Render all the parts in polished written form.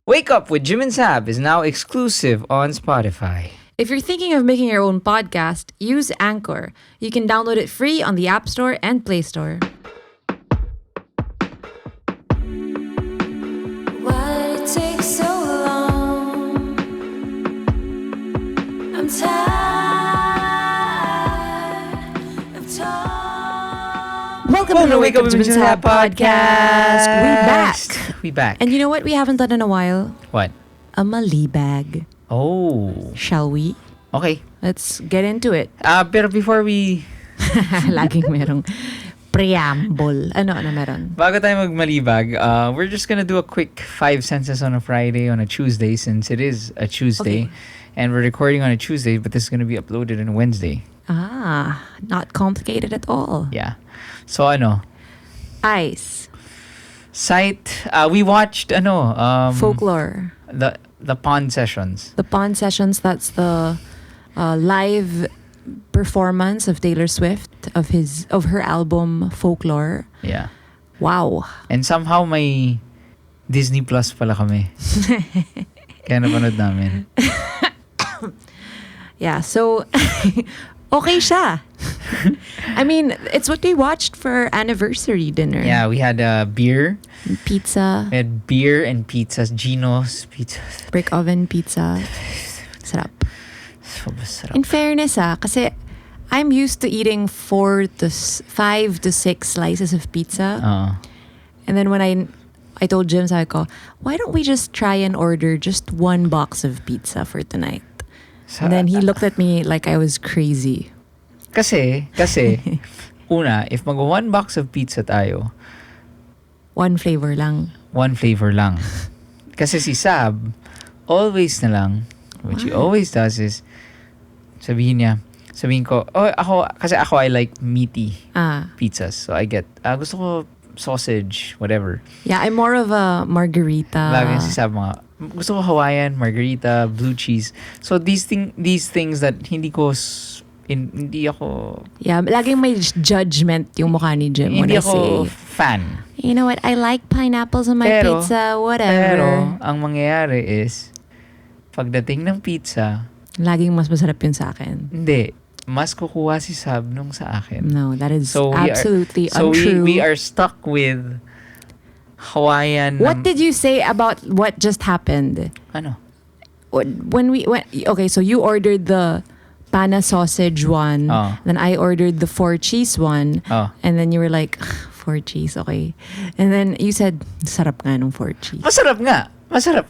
Wake Up with Jim and Saab is now exclusive on Spotify. If you're thinking of making your own podcast, use Anchor. You can download it free on the App Store and Play Store. Why did it take so long? I'm tired of talking. Welcome to the Wake Up with Jim and Saab podcast. We back. And you know what we haven't done in a while? What? A Malibag. Oh. Shall we? Okay. Let's get into it. Pero before we... Laging merong preamble. Ano meron? Bago tayo magmalibag, we're just gonna do a quick 5 sentences on a Friday, on a Tuesday, since it is a Tuesday. Okay. And we're recording on a Tuesday, but this is gonna be uploaded on a Wednesday. Not complicated at all. Yeah. So, Ice. Site, we watched, Folklore. the Pond Sessions. The Pond Sessions, that's the live performance of Taylor Swift of her album Folklore. Yeah. Wow. And somehow may Disney Plus pala kami. Kaya napanood namin. Yeah, so okay siya. I mean, it's what we watched for our anniversary dinner. Yeah, we had beer. Pizza. We had beer and pizzas. Gino's pizza. Brick oven pizza. Sarap. Sarap. In fairness, kasi I'm used to eating 5 to 6 slices of pizza. And then when I told Jim, sabi ko, why don't we just try and order just 1 box of pizza for tonight? And then he looked at me like I was crazy. Kasi, una, if mag 1 box of pizza tayo, 1 flavor lang. 1 flavor lang. Kasi si Saab, always na lang, which he always does is, sabihin ko, kasi ako I like meaty pizzas. So I get, gusto ko sausage, whatever. Yeah, I'm more of a margarita. Lagi si Saab gusto ko Hawaiian, margarita, blue cheese. So these things that hindi ako... Yeah, laging may judgment yung mukha ni Jim when Hindi I ako say, fan. you know what, I like pineapples on my pizza, whatever. Pero, ang mangyayari is, pagdating ng pizza, laging mas masarap yun sa akin. hindi. Mas kukuha si Sab nung sa akin. No, that is absolutely untrue. So we are stuck with Hawaiian... What did you say about what just happened? Ano? Okay, so you ordered the pana sausage one, then I ordered the 4 cheese one, and then you were like, 4 cheese, okay. And then you said, sarap nga nung 4 cheese. Masarap nga.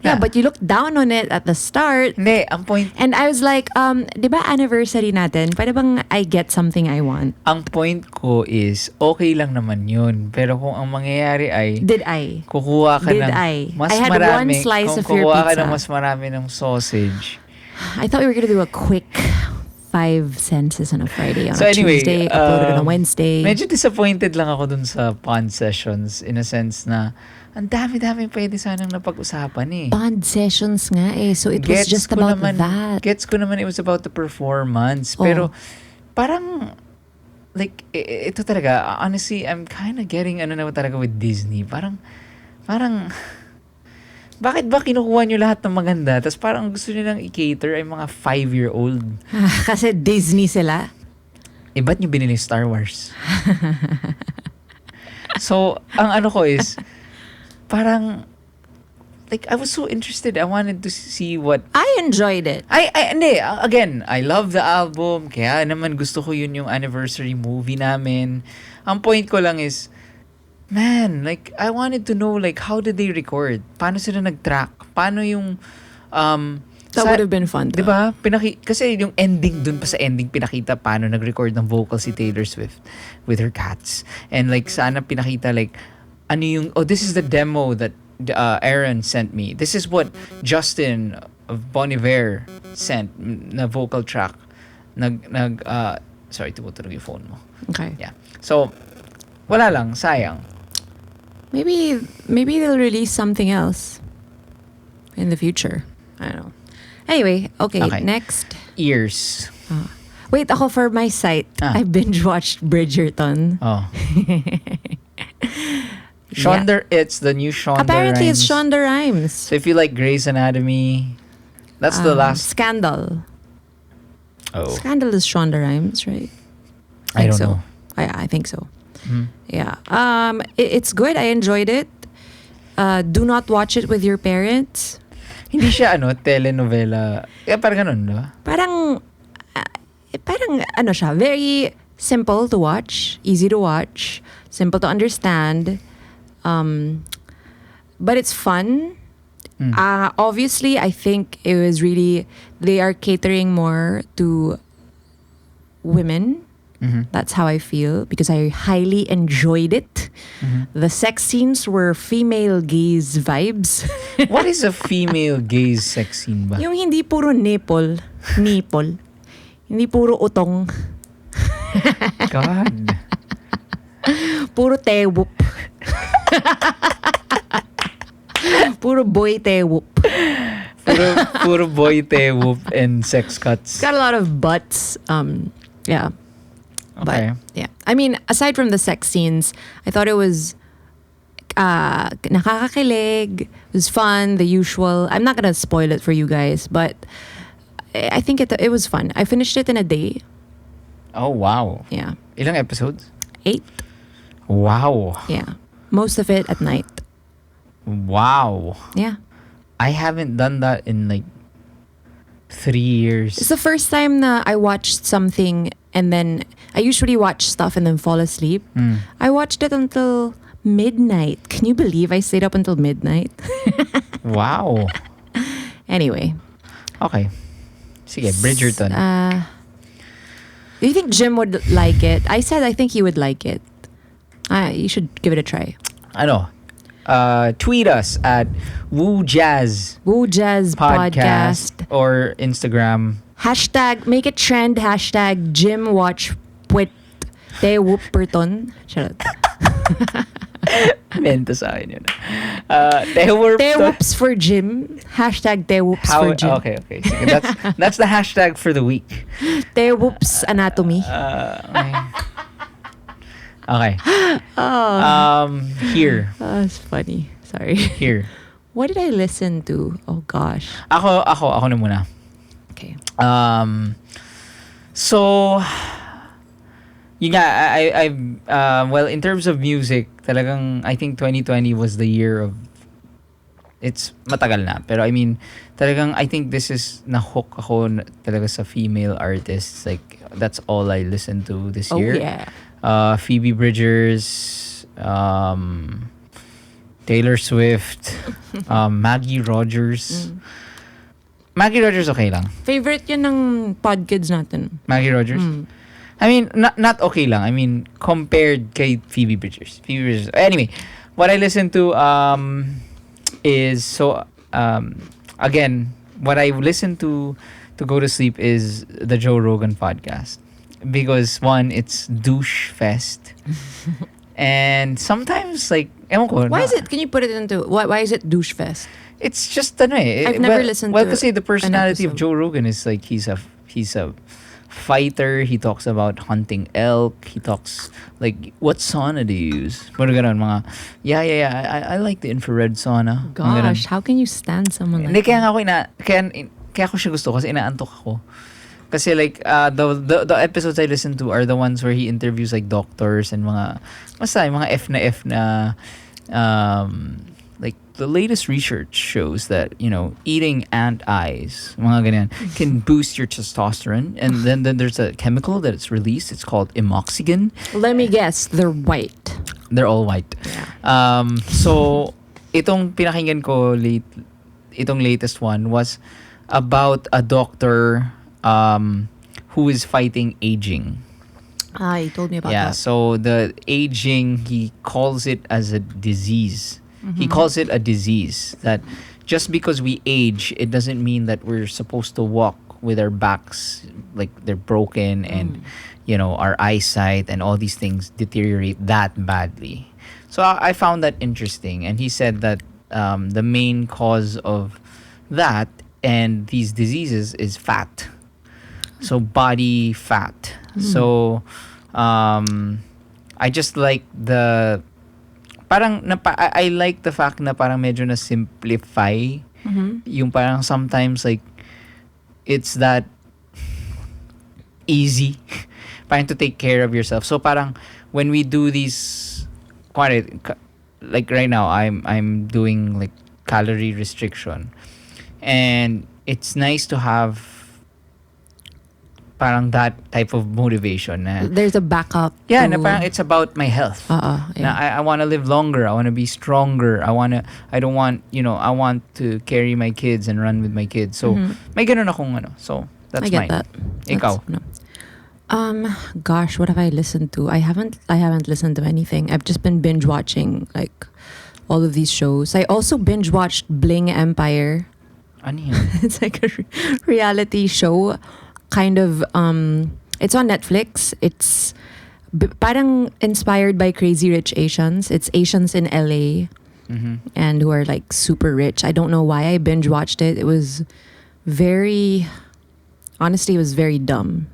Yeah, but you looked down on it at the start. Hindi, ang point... And I was like, di ba anniversary natin? Pwede bang I get something I want? Ang point ko is, okay lang naman yun. Pero kung ang mangyayari ay... Did I? Kukuha ka Did ng I? mas I had marami. 1 slice of your Kukuha ka pizza. ng mas marami ng sausage. I thought we were gonna do a quick 5 sentences on a Friday, on So a anyway, Tuesday, uploaded on a Wednesday. Medyo disappointed lang ako dun sa Pond Sessions in a sense na ang dami-dami pwede sanang napag-usapan eh. Bond sessions nga eh. So it was just about that. Gets ko naman it was about the performance. Pero parang like ito talaga, honestly, I'm kind of getting na talaga with Disney. Parang bakit ba kinukuha nyo lahat ng maganda tapos parang gusto nyo lang i-cater ay mga 5-year-old? Kasi Disney sila. Ba't nyo binili Star Wars? So, ang ano ko is parang like I was so interested. I wanted to see what... I enjoyed it. Hindi. Again, I love the album. Kaya naman gusto ko yun yung anniversary movie namin. Ang point ko lang is, man, like, I wanted to know, like, how did they record? Paano sila nag-track? Paano yung... That would have been fun. Diba? Kasi yung ending, dun pa sa ending, pinakita paano nag-record ng vocal si Taylor Swift with her cats. And like, sana pinakita, like, ano yung... Oh, this is the demo that Aaron sent me. This is what Justin of Bon Iver sent na vocal track. Sorry, tumutunog yung phone mo. Okay. Yeah. So, wala lang. Sayang. Maybe they'll release something else in the future. I don't know. Anyway, okay. Next. Ears. Wait, ako for my site, I binge watched Bridgerton. Oh. Shonda, it's the new Shonda Apparently, Rhimes. it's Shonda Rhimes. So if you like Grey's Anatomy, that's the last. Scandal. Oh, Scandal is Shonda Rhimes, right? I don't so. know. I think so. Mhm. Yeah. It's good. I enjoyed it. Do not watch it with your parents. Hindi siya telenovela. Parang ganun, di ba? Parang ano siya, very simple to watch, easy to watch, simple to understand. But it's fun. Obviously, I think it was really, they are catering more to women. That's how I feel because I highly enjoyed it. The sex scenes were female gaze vibes. What is a female gaze sex scene ba? Yung hindi puro nipple. Hindi puro utong. God. Puro tewup. Puro boy tewup. Puro boy te whoop and sex cuts. Got a lot of butts. Yeah. Okay. But yeah. I mean, aside from the sex scenes, I thought it was nakakakilig. It was fun, the usual. I'm not gonna spoil it for you guys, but I think it was fun. I finished it in a day. Oh, wow. Yeah. Ilang episodes? 8. Wow. Yeah. Most of it at night. Wow. Yeah. I haven't done that in like 3 years. It's the first time that I watched something and then I usually watch stuff and then fall asleep. I watched it until midnight. Can you believe I stayed up until midnight? Wow. Anyway. Okay. Sige, Bridgerton. Do you think Jim would like it? I said I think he would like it. You should give it a try. Tweet us at Woo Jazz Woo Jazz Podcast. or Instagram. Hashtag, make it trend. Hashtag Jim watch Puwet Te Whooperton. Shut up. Mento sa akin yun. Te Te Whoops for Jim. Hashtag Te Whoops for Jim. Okay. Sige, that's the hashtag for the week. Te Whoops Anatomy. Okay. Here. That's funny. Sorry. Here. What did I listen to? Oh gosh. Ako na muna. Okay. So, yun nga, well, in terms of music, talagang, I think 2020 was the year of, it's matagal na, pero I mean, talagang, I think this is, na-hook ako talaga sa female artists, like, that's all I listened to this year. Yeah. Phoebe Bridgers, Taylor Swift, Maggie Rogers. Maggie Rogers okay lang. Favorite yun ng podkids natin. Maggie Rogers? I mean, not okay lang. I mean, compared kay Phoebe Bridgers. Anyway, what I listen to is, so, again, what I listen to go to sleep is the Joe Rogan podcast. Because, one, it's douche fest. And sometimes, like, ewan ko. Why is it, can you put it into, why is it douche fest? It's just, I've never listened to kasi the personality an of Joe Rogan is like, he's a fighter. He talks about hunting elk. He talks like, what sauna do you use? Mga ganun, mga, yeah. I like the infrared sauna. Gosh, how can you stand someone like Hindi, kaya that? nga ako kaya ko siya gusto kasi inaantok ako. Kasi like, the episodes I listen to are the ones where he interviews like doctors and mga F na, like the latest research shows that, eating ant eyes, mga ganyan, can boost your testosterone. And then there's a chemical that it's released. It's called emoxicillin. Let me guess, they're white. They're all white. Yeah. So, itong pinakinggan ko itong latest one was about a doctor who is fighting aging. You told me about Yeah, that. so the aging, he calls it as a disease. He calls it a disease that just because we age, it doesn't mean that we're supposed to walk with our backs like they're broken and our eyesight and all these things deteriorate that badly. So I found that interesting, and he said that the main cause of that and these diseases is fat. So body fat. So I just like the parang I like the fact na parang medyo na simplify yung parang sometimes like it's that easy parang to take care of yourself. So parang when we do these like right now I'm doing like calorie restriction, and it's nice to have parang that type of motivation na There's a backup. yeah, na parang it's about my health. Yeah. Na I want to live longer. I want to be stronger. I don't want, I want to carry my kids and run with my kids. So, may ganun akong ano. So, that's I get mine. that. Ikaw? No. Gosh, what have I listened to? I haven't listened to anything. I've just been binge watching like all of these shows. I also binge watched Bling Empire. Ano yun? It's like a reality show. Kind of it's on Netflix. It's parang inspired by Crazy Rich Asians. It's Asians in LA and who are like super rich. I don't know why I binge watched it. It was honestly, it was very dumb.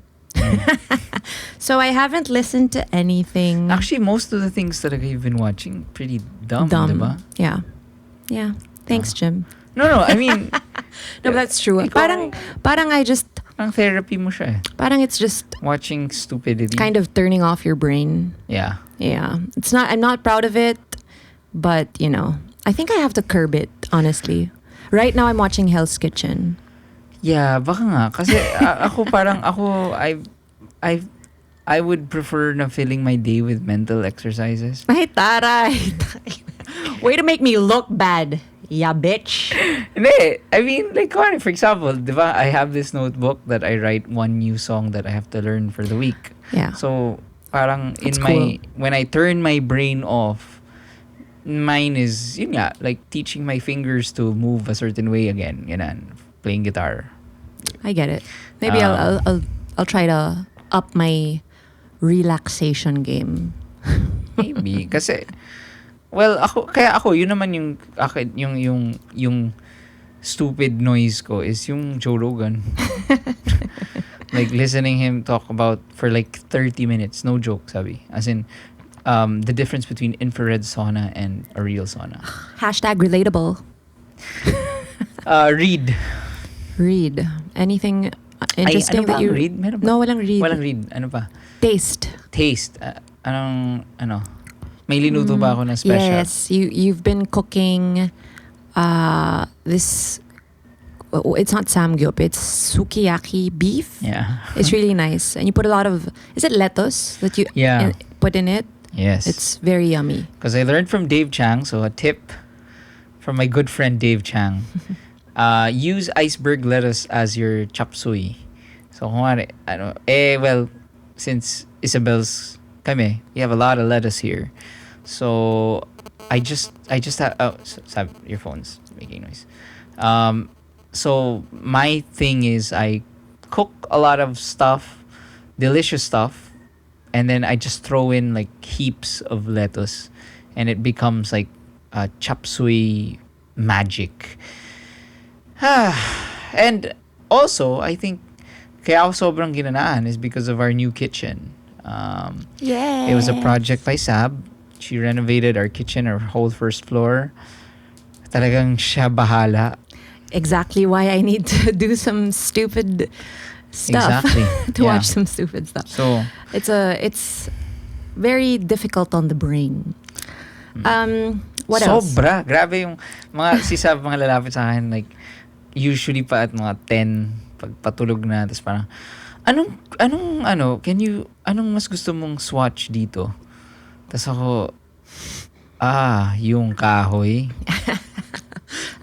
So I haven't listened to anything. Actually, most of the things that I've been watching pretty dumb, diba? Yeah. Thanks, Jim. No, I mean No, but that's true. Parang I just ang therapy mo siya eh. parang it's just Watching stupidity. kind of turning off your brain. Yeah. Yeah. I'm not proud of it, but I think I have to curb it, honestly. Right now I'm watching Hell's Kitchen. Yeah, baka nga. Kasi I would prefer na filling my day with mental exercises. Ay, taray. Way to make me look bad. Yeah, bitch. Hindi. I mean, like, for example, diba, I have this notebook that I write one new song that I have to learn for the week. Yeah. So, parang That's cool. when I turn my brain off, mine is, yun nga, like teaching my fingers to move a certain way again. Yan, playing guitar. I get it. Maybe I'll try to up my relaxation game. Maybe. Kasi, well, yun naman yung stupid noise ko is yung Joe Rogan. Like listening him talk about for like 30 minutes, no joke, sabi. As in, the difference between infrared sauna and a real sauna. Hashtag relatable. Read. Anything interesting ano ba that you ang read? Meron ba? No, walang read. Walang read. Ano pa? Taste. May linuto ba ako na special? Yes, you've been cooking this. It's not samgyup. It's sukiyaki beef. Yeah. It's really nice, and you put a lot of. Is it lettuce that you put in it? Yes. It's very yummy. Because I learned from Dave Chang, so a tip from my good friend Dave Chang. Use iceberg lettuce as your chop suey. So, since Isabel's kami, we have a lot of lettuce here. So, I just have, Saab, your phone's making noise. So, my thing is I cook a lot of stuff, delicious stuff, and then I just throw in like heaps of lettuce, and it becomes like chop suey magic. And also, I think kaya ako sobrang ginanaan is because of our new kitchen. Yeah. It was a project by Saab. She renovated our kitchen, our whole first floor. Talagang siya bahala. Exactly why I need to do some stupid stuff. Exactly. To watch some stupid stuff. So, It's very difficult on the brain. What else? sobra. Grabe yung si Saab, mga lalapit sa akin, like, usually pa at mga 10, pagpatulog na, tapos parang, anong mas gusto mong swatch dito? Tapos ako, yung kahoy.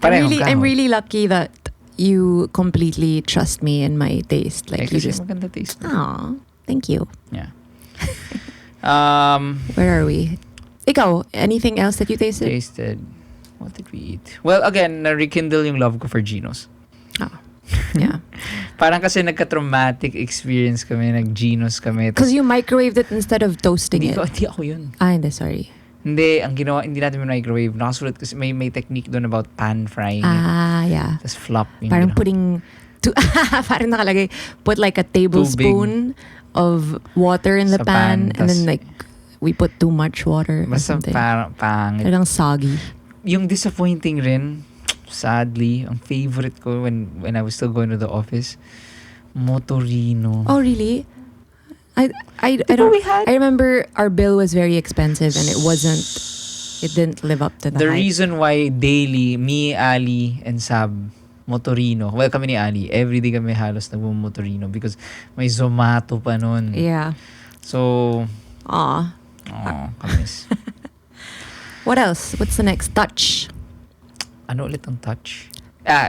I'm really lucky that you completely trust me in my taste. Like you kasi just, maganda taste. aw, thank you. Yeah. Where are we? Ikaw, anything else that you tasted? What did we eat? Well, again, na-rekindle yung love ko for Geno's. Oh, yeah. Parang kasi nagka-traumatic experience kami, nag-Geno's kami. Because you microwaved it instead of toasting it. Hindi ako yun. Hindi, sorry. Hindi, ang ginawa, hindi natin microwave. Nakasulat kasi may technique doon about pan frying it. Yeah. Tapos flop yung Parang ginawa. putting, parang nakalagay, put like a tablespoon of water in the Sa pan, pan, and then tas like we put too much water or Basta something. parang pangit. Talagang soggy. Yung disappointing rin, sadly, ang favorite ko when I was still going to the office, Motorino. Oh, really? I Di ba don't. we had- I remember our bill was very expensive and it didn't live up to the The hype. reason why daily, me, Ali, and Saab, Motorino. Well, kami ni Ali, everyday kami halos nagmo-Motorino because may Zomato pa nun. Yeah. So, Aw. kamis. What else? What's the next? Touch. Ano ulit ang touch?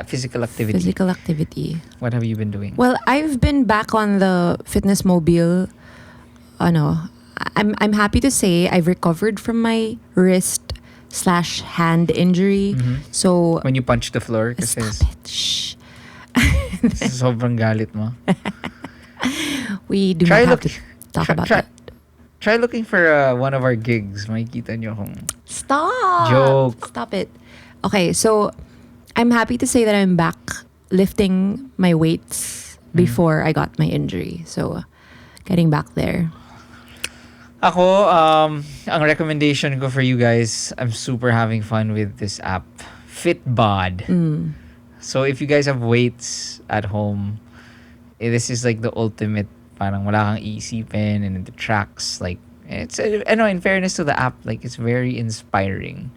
Physical activity. Physical activity. What have you been doing? Well, I've been back on the fitness mobile. I'm happy to say I've recovered from my wrist/hand injury. Mhm. So When you punch the floor, kasi stop it. Shh. sobrang galit mo. We do Try not have to look- talk try- about try- that. Try looking for one of our gigs. Makikita nyo kung... Stop. Joke. Stop it. Okay, so I'm happy to say that I'm back lifting my weights before I got my injury. So getting back there. Ako, ang recommendation ko for you guys, I'm super having fun with this app. Fitbod. So if you guys have weights at home, this is like the ultimate, parang wala kang iisipin and it tracks like, it's, in fairness to the app, like it's very inspiring.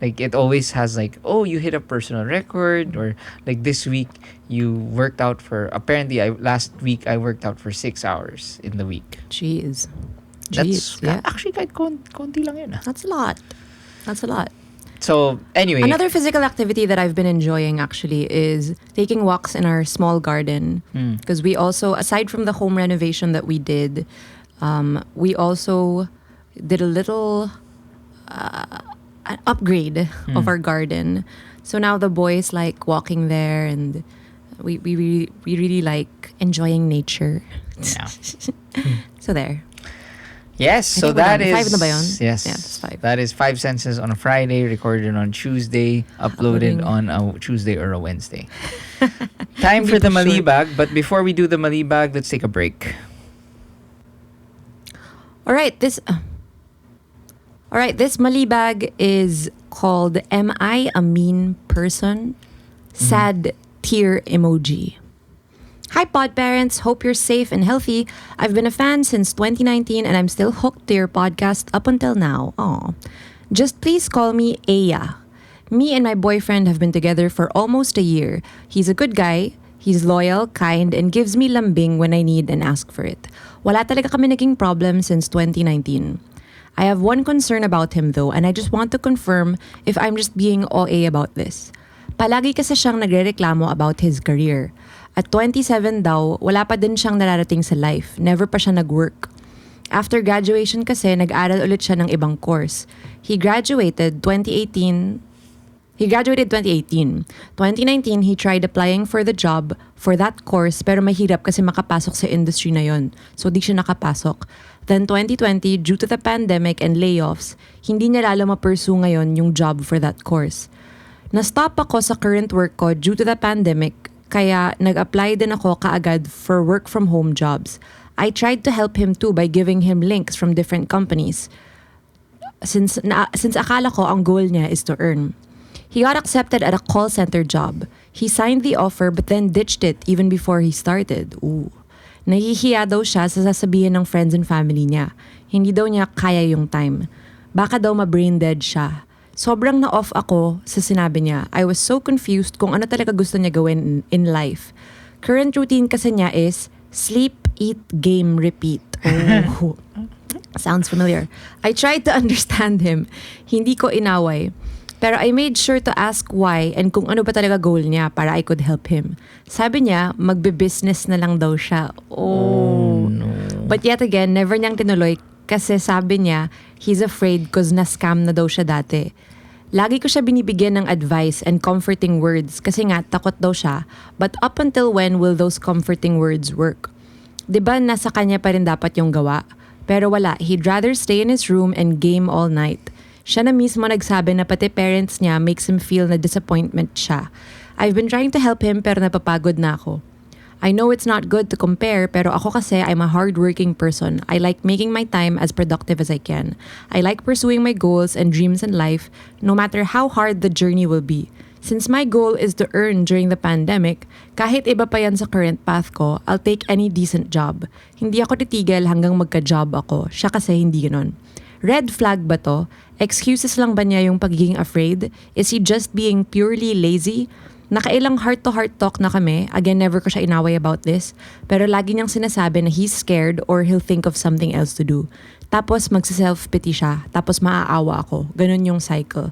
Like it always has like, oh, you hit a personal record, or like this week you worked out for, apparently last week I worked out for 6 hours in the week. Jeez. That's Jeez. Yeah. actually kahit konti lang yun. That's a lot. That's a lot. So anyway, Another physical activity that I've been enjoying actually is taking walks in our small garden. Because we also, aside from the home renovation that we did, we also did a little an upgrade of our garden. So now the boys like walking there, and we really like enjoying nature. yeah. So there. Yes, I so think we're that done. is 5 na ba yun? yes. Yeah, that's 5. That is 5 senses on a Friday, recorded on Tuesday, uploaded Uploading. on a Tuesday or a Wednesday. Time for Hindi the pa sure. Malibag, but before we do the Malibag, let's take a break. All right, this Malibag is called Am I a Mean Person? Sad tear emoji. Hi pod parents, hope you're safe and healthy. I've been a fan since 2019 and I'm still hooked to your podcast up until now. Aw. Just please call me Aya. Me and my boyfriend have been together for almost a year. He's a good guy. He's loyal, kind, and gives me lambing when I need and ask for it. Wala talaga kami naging problem since 2019. I have one concern about him though, and I just want to confirm if I'm just being OA about this. Palagi kasi siyang nagrereklamo about his career. At 27 daw, wala pa din siyang nararating sa life. Never pa siya nag-work. After graduation kasi, nag-aral ulit siya ng ibang course. He graduated 2018. 2019, he tried applying for the job for that course pero mahirap kasi makapasok sa industry na yon. So di siya nakapasok. Then 2020, due to the pandemic and layoffs, hindi niya lalo ma-pursue ngayon yung job for that course. Na-stop ako sa current work ko due to the pandemic, kaya nag-apply din ako kaagad for work from home jobs. I tried to help him too by giving him links from different companies. Since akala ko ang goal niya is to earn. He got accepted at a call center job. He signed the offer but then ditched it even before he started. Ooh. Nahihiya daw siya sa sasabihin ng friends and family niya. Hindi daw niya kaya yung time. Baka daw ma-brain dead siya. Sobrang na-off ako sa sinabi niya. I was so confused kung ano talaga gusto niya gawin in life. Current routine kasi niya is sleep, eat, game, repeat. Oh. Sounds familiar. I tried to understand him. Hindi ko inaway. Pero I made sure to ask why and kung ano ba talaga goal niya para I could help him. Sabi niya, magbe-business na lang daw siya. Oh. No. But yet again, never niyang tinuloy kasi sabi niya, he's afraid cause na-scam na daw siya dati. Lagi ko siya binibigyan ng advice and comforting words kasi nga takot daw siya. But up until when will those comforting words work? 'Di ba nasa kanya pa rin dapat yung gawa? Pero wala, he'd rather stay in his room and game all night. Siya na mismo nagsabi na pati parents niya makes him feel na disappointment siya. I've been trying to help him pero napapagod na ako. I know it's not good to compare, pero ako kasi I'm a hardworking person. I like making my time as productive as I can. I like pursuing my goals and dreams in life, no matter how hard the journey will be. Since my goal is to earn during the pandemic, kahit iba pa yan sa current path ko, I'll take any decent job. Hindi ako titigil hanggang magka-job ako. Siya kasi hindi ganun. Red flag ba to? Excuses lang ba niya yung pagiging afraid? Is he just being purely lazy? Nakailang heart-to-heart talk na kami. Again, never ko siya inaway about this. Pero lagi niyang sinasabi na he's scared or he'll think of something else to do. Tapos magsa-self-pity siya. Tapos maaawa ako. Ganun yung cycle.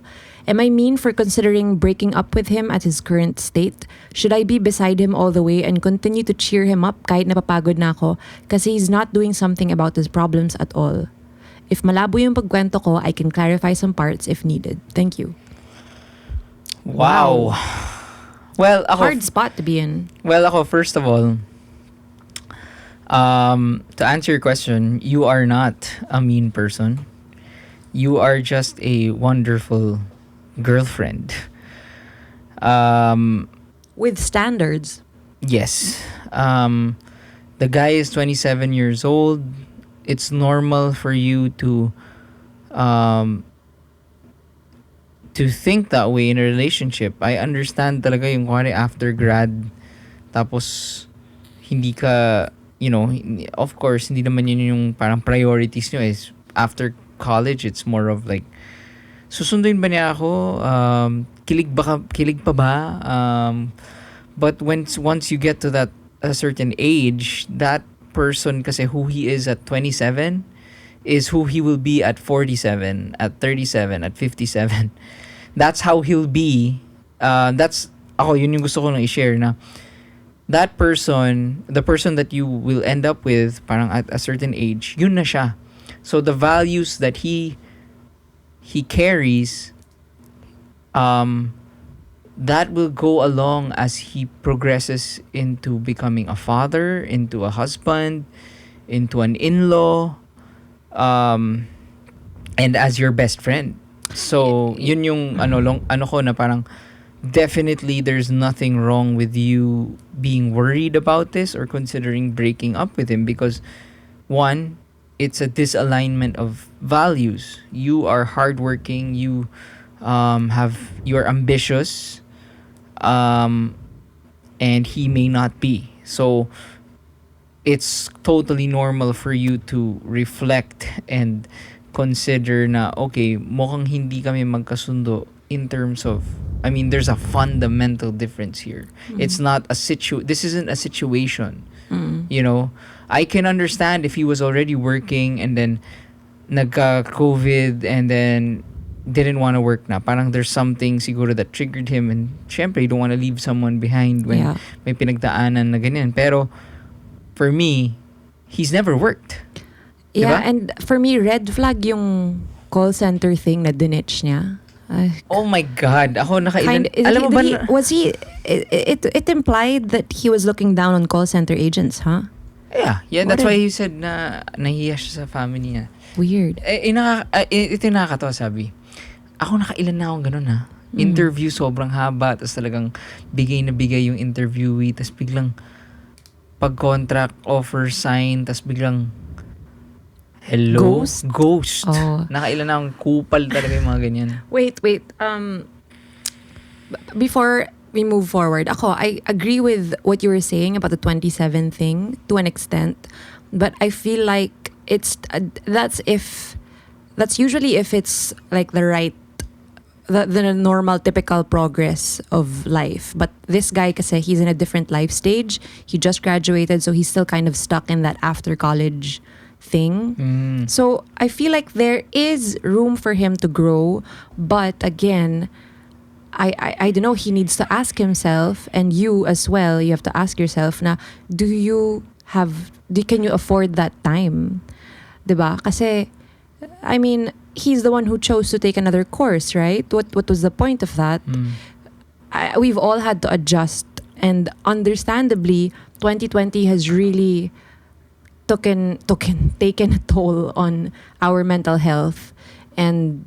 Am I mean for considering breaking up with him at his current state? Should I be beside him all the way and continue to cheer him up kahit napapagod na ako? Kasi he's not doing something about his problems at all. If malabo yung pagkwento ko, I can clarify some parts if needed. Thank you. Wow. Well, ako, Hard spot to be in. Well, ako, first of all, to answer your question, you are not a mean person. You are just a wonderful girlfriend. With standards. Yes. The guy is 27 years old. It's normal for you to think that way in a relationship. I understand talaga yung kuwari after grad, tapos hindi ka, of course, hindi naman yun yung parang priorities nyo is after college, it's more of like, susunduin ba niya ako? Kilig pa ba? But once you get to that a certain age, that person kasi who he is at 27 is who he will be at 47, at 37, at 57. That's how he'll be. Yun yung gusto ko nang i-share na that person, the person that you will end up with parang at a certain age, yun na siya. So the values that he carries, that will go along as he progresses into becoming a father, into a husband, into an in-law, and as your best friend. So, yun yung ano ko na parang definitely there's nothing wrong with you being worried about this or considering breaking up with him because one, it's a disalignment of values. You are hardworking, you are ambitious, and he may not be. So it's totally normal for you to reflect and consider na okay, mukhang hindi kami magkasundo in terms of, I mean, there's a fundamental difference here. It's not this isn't a situation. I can understand if he was already working and then nagka-COVID and then didn't want to work na. Parang there's something siguro that triggered him and syempre you don't want to leave someone behind when may pinagdaanan na ganyan. Pero for me, he's never worked. Yeah, diba? and for me, red flag yung call center thing na dinitch niya. Oh my God. Ako alam mo ba? It implied that he was looking down on call center agents, huh? Yeah, that's why he said na nahiya siya sa family niya. Weird. Ito yung nakakatawa, sabi. Ako nakailan na akong ganun, ha? Interview sobrang haba, tapos talagang bigay na bigay yung interviewee, tapos biglang pag-contract offer sign, tapos biglang hello? Ghost. Oh. Nakailan na akong kupal talaga yung mga ganyan. Wait. Before we move forward, I agree with what you were saying about the 27 thing to an extent, but I feel like that's usually if it's like the normal typical progress of life. But this guy kasi he's in a different life stage. He just graduated, so he's still kind of stuck in that after college thing. So I feel like there is room for him to grow, but again, I don't know, he needs to ask himself, and you as well, you have to ask yourself na, can you afford that time? Diba? Kasi, I mean, he's the one who chose to take another course, right? What was the point of that? We've all had to adjust, and understandably, 2020 has really taken a toll on our mental health, and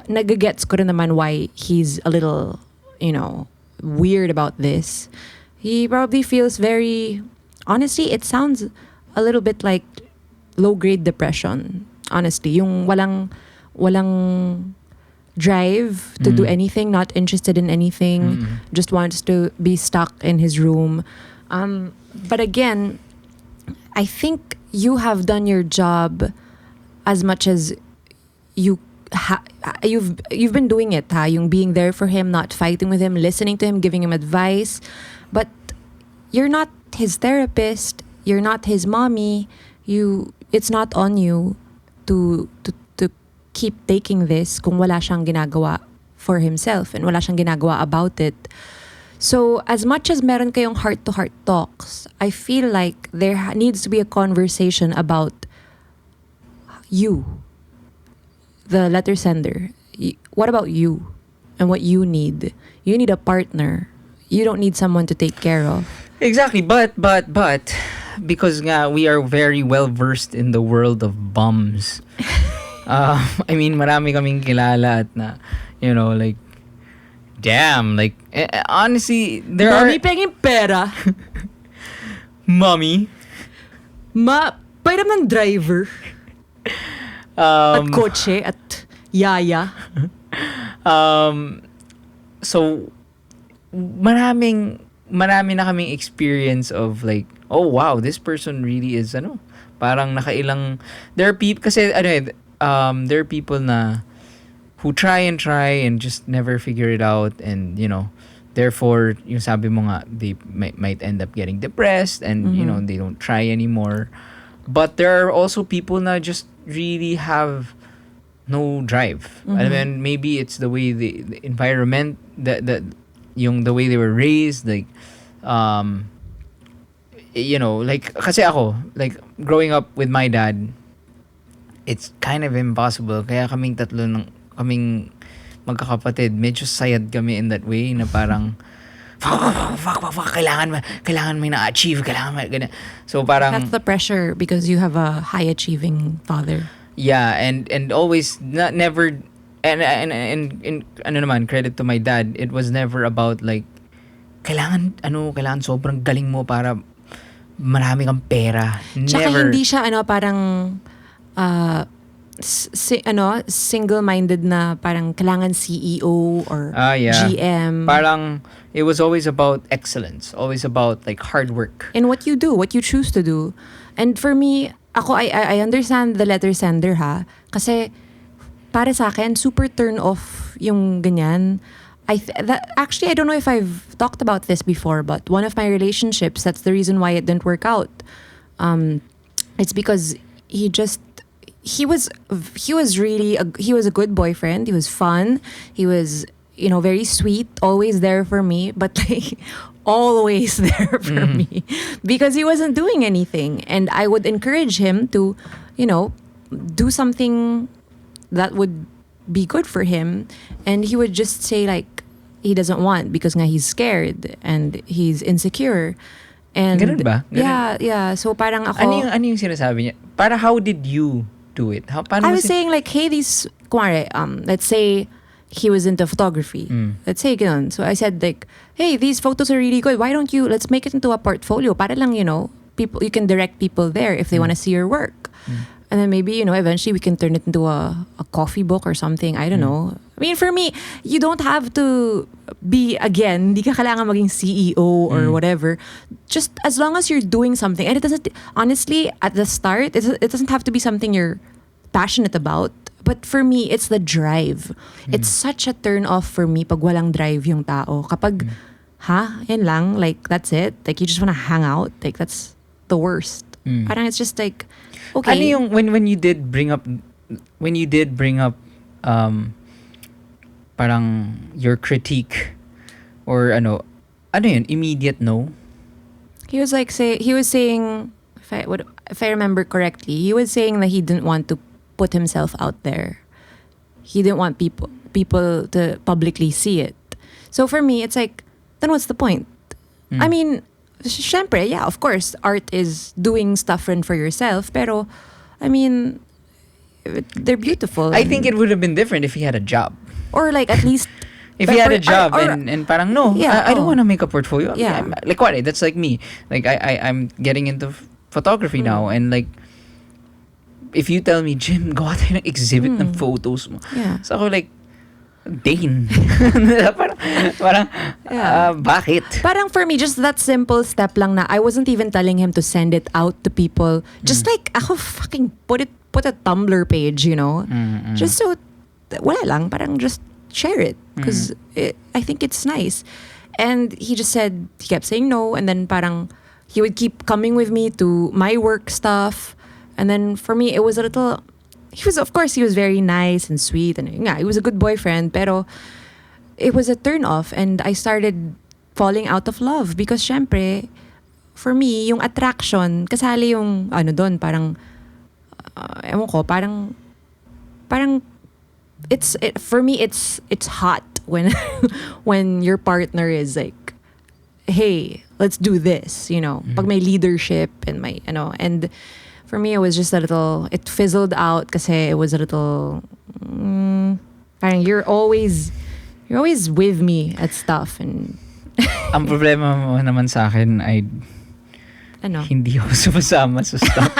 nagagets ko rin naman why he's a little, weird about this. He probably feels very, honestly, it sounds a little bit like low-grade depression. Honestly, yung walang drive to do anything, not interested in anything, just wants to be stuck in his room. But again, I think you have done your job as much as you've been doing it, ha? Yung being there for him, not fighting with him, listening to him, giving him advice. But you're not his therapist. You're not his mommy. It's not on you to keep taking this kung wala siyang ginagawa for himself and wala siyang ginagawa about it. So, as much as meron kayong heart-to-heart talks, I feel like there needs to be a conversation about you, the letter sender. What about you and what you need? You need a partner. You don't need someone to take care of. Exactly, but because nga we are very well versed in the world of bums. I mean, marami kaming kilala at na, you know, like, damn, like, honestly, there are... Mommy penging pera. Mommy. Pairam ng driver. At kotse, at yaya. So, marami na kaming experience of like, oh wow, this person really is, parang nakailang... There are people, kasi, there are people na who try and just never figure it out, and therefore yung sabi mo nga, they might end up getting depressed, and they don't try anymore. But there are also people na just really have no drive. I mean, maybe it's the way the environment, the way they were raised, like like kasi ako, like growing up with my dad, it's kind of impossible. Kaya kaming magkakapatid, medyo sayad kami in that way na parang fuck, kailangan may na-achieve, ganyan. So parang that's the pressure because you have a high achieving father. Yeah, and always never and naman, credit to my dad, it was never about like kailangan sobrang galing mo para marami kang pera. Tsaka Never. hindi siya parang single-minded na parang kailangan CEO or GM. Parang it was always about excellence, always about like hard work. In what you do, what you choose to do. And for me, I understand the letter sender, ha? Kasi para sa akin, super turn off yung ganyan. Actually, I don't know if I've talked about this before, but one of my relationships, that's the reason why it didn't work out. It's because he was a good boyfriend. He was fun. He was, very sweet, always there for me, but like always there for me because he wasn't doing anything. And I would encourage him to, do something that would be good for him. And he would just say like, he doesn't want because nga he's scared and he's insecure. And Ganun ba? Ganun. Yeah. So parang ako... Ano yung sinasabi niya? Para how did you do it? I was saying like, hey, kunwari, let's say he was into photography. Let's say ganun. So I said like, hey, these photos are really good. Why don't let's make it into a portfolio. Para lang, people, you can direct people there if they want to see your work. And then maybe, eventually we can turn it into a coffee book or something. I don't know. I mean, for me, you don't have to be, again, hindi ka kailangan maging CEO or whatever. Just as long as you're doing something. And it doesn't, honestly, at the start, it doesn't have to be something you're passionate about. But for me, it's the drive. It's such a turn off for me pag walang drive yung tao. Kapag, yan lang, like, that's it. Like, you just want to hang out. Like, that's the worst. Parang it's just like, okay. Ano yung when you did bring up parang your critique or ano yun, immediate no? He was saying, if I remember correctly, he was saying that he didn't want to put himself out there. He didn't want people to publicly see it. So for me, it's like, then what's the point? I mean, syempre, yeah, of course, art is doing stuff for yourself, pero I mean, they're beautiful. I think it would have been different if he had a job. Or like at least If you had a Or- job or- and parang no, Yeah, I don't oh. want to make a portfolio. Yeah. Like what? That's like me. Like I'm getting into photography now, and like if you tell me, Jim, gawa tayo ng exhibit ng photos mo. Yeah. So ako like, Dane. parang Yeah. bakit? Parang for me, just that simple step lang na I wasn't even telling him to send it out to people. Just like, ako fucking put a Tumblr page, you know? Just so, wala lang, parang just share it. Because I think it's nice. And he just said, he kept saying no. And then parang, he would keep coming with me to my work stuff. And then for me, it was a little, of course, he was very nice and sweet. And yeah, he was a good boyfriend. Pero it was a turn off. And I started falling out of love. Because syempre, for me, yung attraction, kasali yung, doon, parang, ewan ko, parang, for me, it's hot when, when your partner is like, hey, let's do this, you know, pag may leadership and may, and for me, it was just a little, it fizzled out kasi it was a little, parang you're always with me at stuff and Ang problema mo naman sa akin ay hindi ako sumasama sa stuff.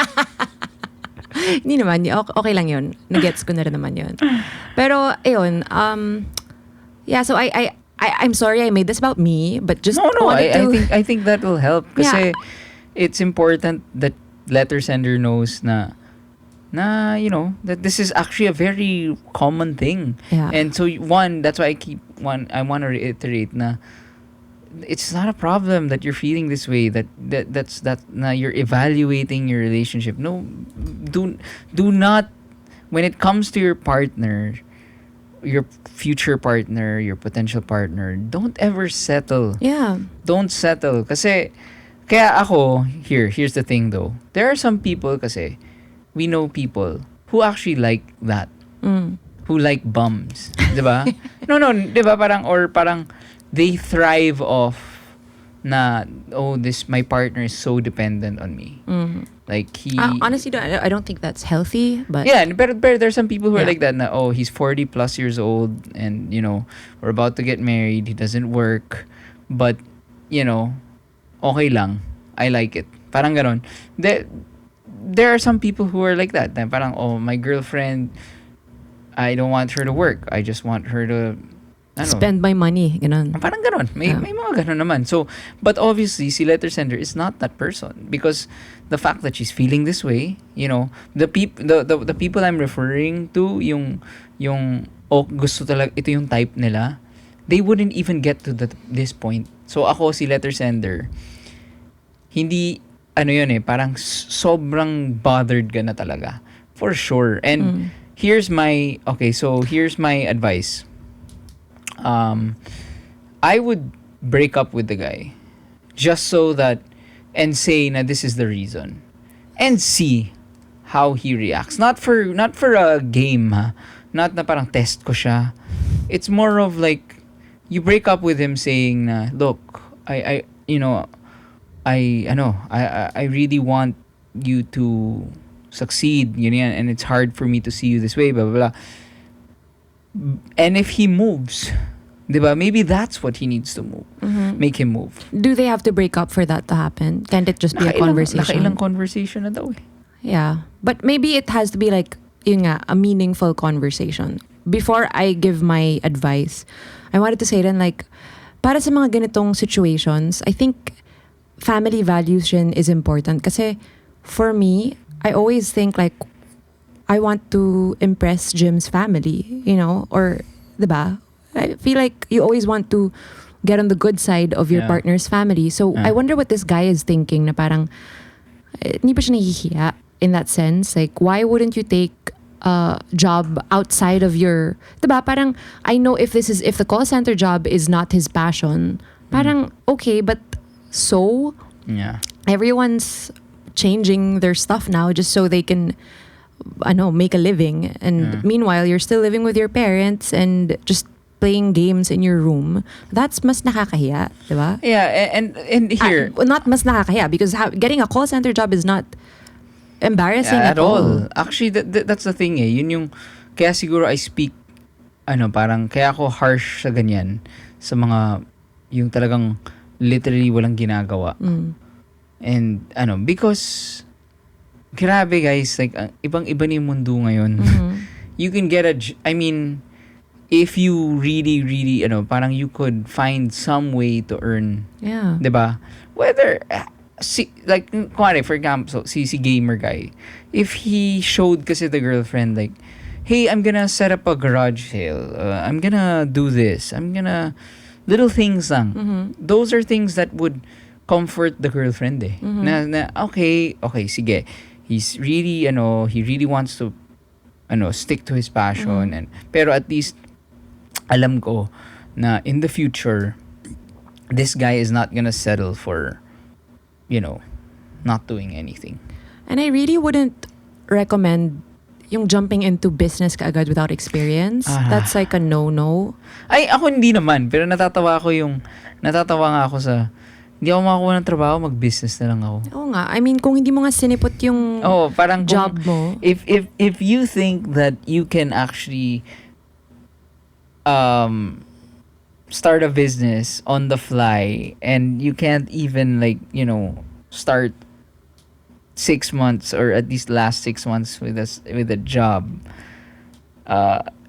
Hindi naman, okay lang yun. Nagets ko na rin naman yun. Pero, ayun, yeah, so I'm sorry I made this about me, but just I think that will help kasi it's important that letter sender knows na you know that this is actually a very common thing. Yeah. And so that's why I want to reiterate na it's not a problem that you're feeling this way, that's na you're evaluating your relationship. No, do not, when it comes to your partner, your future partner, your potential partner, don't ever settle. Yeah. Don't settle. Kasi, kaya ako, here's the thing though. There are some people kasi, we know people who actually like that. Who like bums. Diba? No, diba? Parang, they thrive off na, my partner is so dependent on me. Like he... honestly, I don't think that's healthy, but... Yeah, but there's some people who are like that na, he's 40 plus years old and, you know, we're about to get married, he doesn't work, but, you know, okay lang. I like it. Parang ganon. There are some people who are like that. Na parang, my girlfriend, I don't want her to work. I just want her to... spend my money, ganon. Parang ganon. May mga ganon naman. So, but obviously, si letter sender is not that person because the fact that she's feeling this way, you know, the people I'm referring to, yung gusto talaga, ito yung type nila, they wouldn't even get to this point. So, ako, si letter sender, hindi, parang sobrang bothered ka na talaga. For sure. And here's my advice. I would break up with the guy just so that and say na this is the reason and see how he reacts, not for a game, ha, not na parang test ko siya. It's more of like you break up with him saying na, look, I really want you to succeed, ganyan, and it's hard for me to see you this way, blah blah blah. And if he moves, diba? Maybe that's what he needs to move. Make him move. Do they have to break up for that to happen? Can't it just be a conversation? Nakailang conversation na daw eh. Yeah. But maybe it has to be like, yun nga, a meaningful conversation. Before I give my advice, I wanted to say then like, para sa mga ganitong situations, I think family values is important. Kasi for me, I always think like, I want to impress Jim's family, you know, or, diba? I feel like you always want to get on the good side of your partner's family. So, I wonder what this guy is thinking na parang, hindi ba siya nahihiya in that sense? Like, why wouldn't you take a job outside of your, diba? Parang, I know if the call center job is not his passion, parang, okay, but so? Yeah. Everyone's changing their stuff now just so they can make a living, and meanwhile you're still living with your parents and just playing games in your room. That's mas nakakahiya, diba? Yeah, and here not mas nakakahiya because getting a call center job is not embarrassing at all. Actually, that's the thing eh. Yun yung kaya siguro I parang kaya ako harsh sa ganyan sa mga yung talagang literally walang ginagawa. And because grabe guys, like ibang-iba na yung mundo ngayon. You can get if you really parang you could find some way to earn. Yeah. 'Di ba? Whether like kuwari, for example, si gamer guy, if he showed kasi the girlfriend like, hey, I'm gonna set up a garage sale, I'm gonna do this, I'm gonna little things lang. Those are things that would comfort the girlfriend na okay sige, he's really he really wants to stick to his passion, and pero at least alam ko na in the future this guy is not gonna settle for not doing anything. And I really wouldn't recommend yung jumping into business kaagad without experience. That's like a no-no. Ay, ako hindi naman. Pero natatawa nga ako sa, hindi ako makakuha ng trabaho, mag-business na lang ako. Oo nga. I mean, kung hindi mo nga sinipot yung parang job mo. If you think that you can actually start a business on the fly and you can't even start 6 months or at least last 6 months with a job,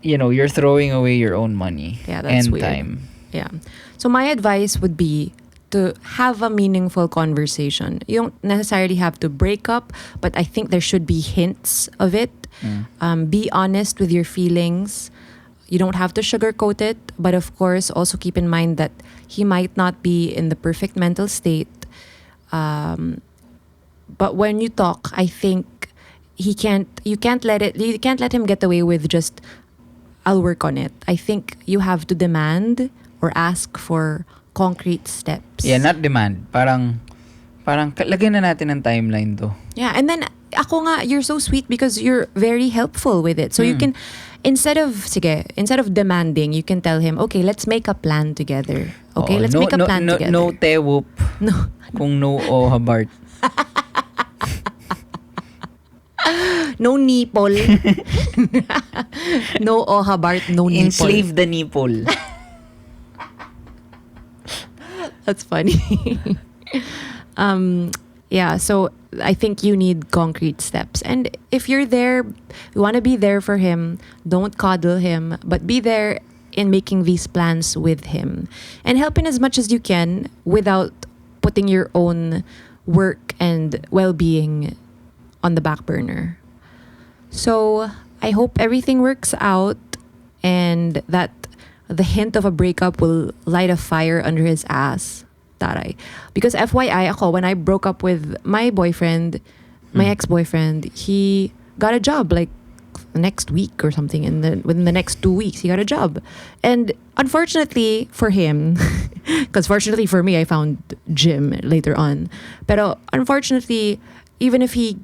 you're throwing away your own money and weird. time. Yeah. So my advice would be to have a meaningful conversation. You don't necessarily have to break up, but I think there should be hints of it. Be honest with your feelings. You don't have to sugarcoat it, but of course, also keep in mind that he might not be in the perfect mental state. But when you talk, I think you can't let him get away with just, I'll work on it. I think you have to demand or ask for concrete steps. Yeah, not demand. Parang lagyan na natin ng timeline to. Yeah, and then ako nga, you're so sweet because you're very helpful with it. So you can, instead of demanding, you can tell him, okay, let's make a plan together. Okay, let's make a plan together. No te-whoop. No. Kung no o habart. No nipple. No ohabart, no nipple. Enslave the nipple. That's funny. Yeah, so I think you need concrete steps. And if you're there, you want to be there for him, don't coddle him, but be there in making these plans with him. And help in as much as you can without putting your own work and well-being on the back burner. So I hope everything works out and that the hint of a breakup will light a fire under his ass. Taray. Because FYI ako, when I broke up with my boyfriend, my ex-boyfriend, he got a job like next week or something. Within the next 2 weeks, he got a job. And unfortunately for him, because fortunately for me, I found Jim later on. Pero unfortunately, even if he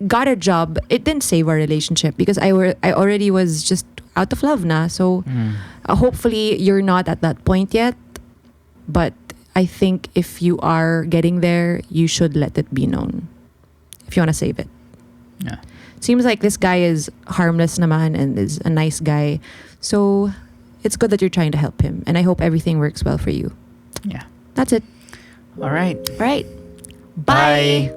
got a job, it didn't save our relationship because I already was just out of love na. So hopefully you're not at that point yet. But I think if you are getting there, you should let it be known if you want to save it. Yeah. Seems like this guy is harmless naman and is a nice guy. So it's good that you're trying to help him. And I hope everything works well for you. Yeah. That's it. All right. All right. Bye.